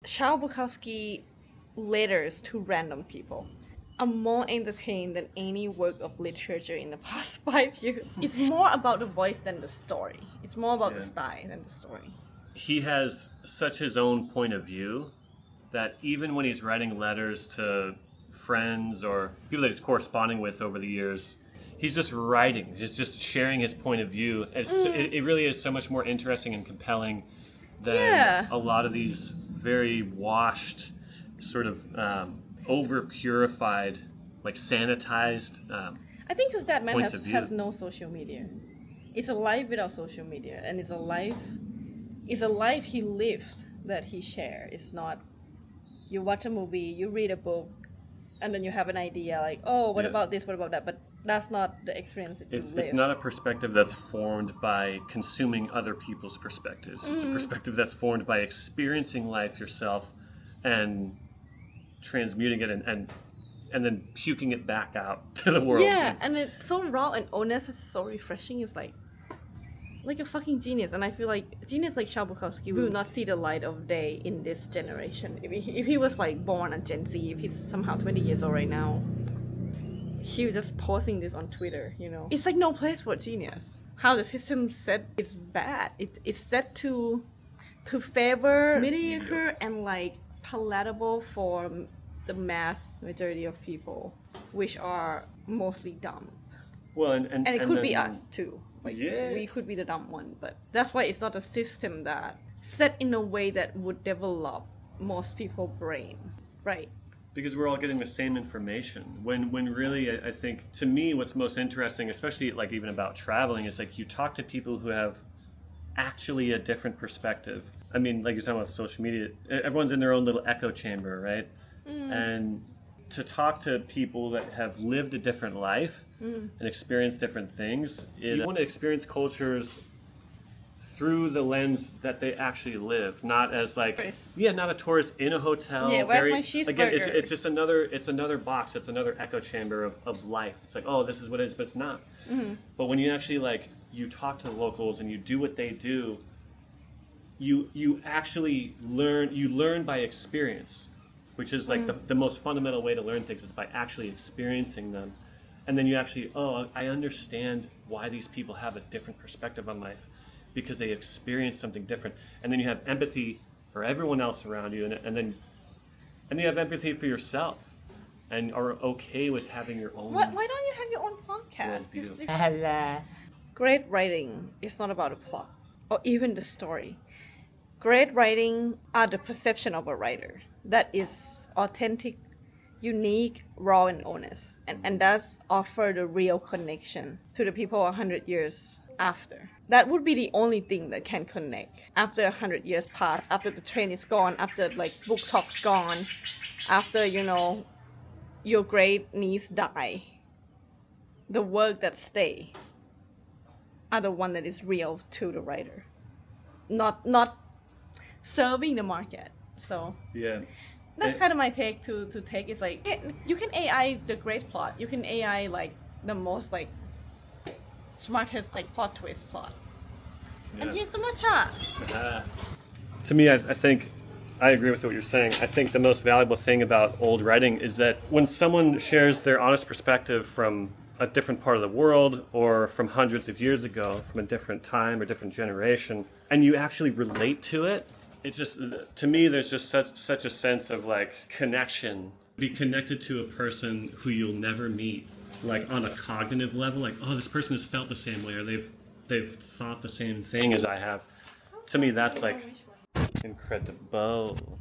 Charles Bukowski letters to random people are more entertained than any work of literature in the past 5 years. It's more about the voice than the story. It's more about the style than the story. He has such his own point of view that even when he's writing letters to friends or people that he's corresponding with over the years, he's just writing, just sharing his point of view. It really is so much more interesting and compelling than a lot of these very washed, sort of over-purified, like sanitized I think because that man points of view. has no social media. It's a life without social media, and it's a life he lived that he shared. It's not you watch a movie, you read a book, and then you have an idea like, oh, what about this, what about that? But that's not the experience that you live. It's not a perspective that's formed by consuming other people's perspectives. It's a perspective that's formed by experiencing life yourself and transmuting it and then puking it back out to the world. Yeah, and it's so raw and honest. It's so refreshing. It's like a fucking genius. And I feel like genius like Charles Bukowski will not see the light of day in this generation. If he was like born on Gen Z, if he's somehow 20 years old right now, he was just posting this on Twitter, you know. It's like no place for genius. How the system set is bad. It's set to favor mediocre and like palatable for the mass majority of people, which are mostly dumb. Well, and it could be us too. Like Yeah. we could be the dumb one, but that's why it's not a system that set in a way that would develop most people's brain, right? because we're all getting the same information. When really, I think, to me, what's most interesting, especially like even about traveling, is like you talk to people who have actually a different perspective. I mean, like you're talking about social media, everyone's in their own little echo chamber, right? And to talk to people that have lived a different life and experienced different things, you want to experience cultures through the lens that they actually live, not as like, not a tourist in a hotel. Yeah, where's my cheeseburger? Again, it's just another box, it's another echo chamber of life. It's like, oh, this is what it is, but it's not. But when you actually like, you talk to the locals and you do what they do, you actually learn by experience, which is like the most fundamental way to learn things is by actually experiencing them. And then you actually, I understand why these people have a different perspective on life, because they experience something different. And then you have empathy for everyone else around you, and then you have empathy for yourself, and are okay with having your own. Why don't you have your own podcast? worldview. Great writing is not about a plot or even the story. Great writing are the perception of a writer that is authentic, unique, raw, and honest, and does offer the real connection to the people 100 years after. That would be the only thing that can connect after 100 years pass, after the train is gone, after like book talk's gone, after your great niece die. The work that stay are the one that is real to the writer, not serving the market. So Yeah. that's kind of my take to take. It's like you can AI the great plot, you can AI like the most like smartest like plot twist plot, and here's the matcha. To me, I think I agree with what you're saying. I think the most valuable thing about old writing is that when someone shares their honest perspective from a different part of the world, or from hundreds of years ago, from a different time or different generation, and you actually relate to it, it's just, to me, there's just such a sense of like connection. Be connected to a person who you'll never meet, like on a cognitive level, like, oh, this person has felt the same way, or they've thought the same thing as I have. To me, that's like incredible.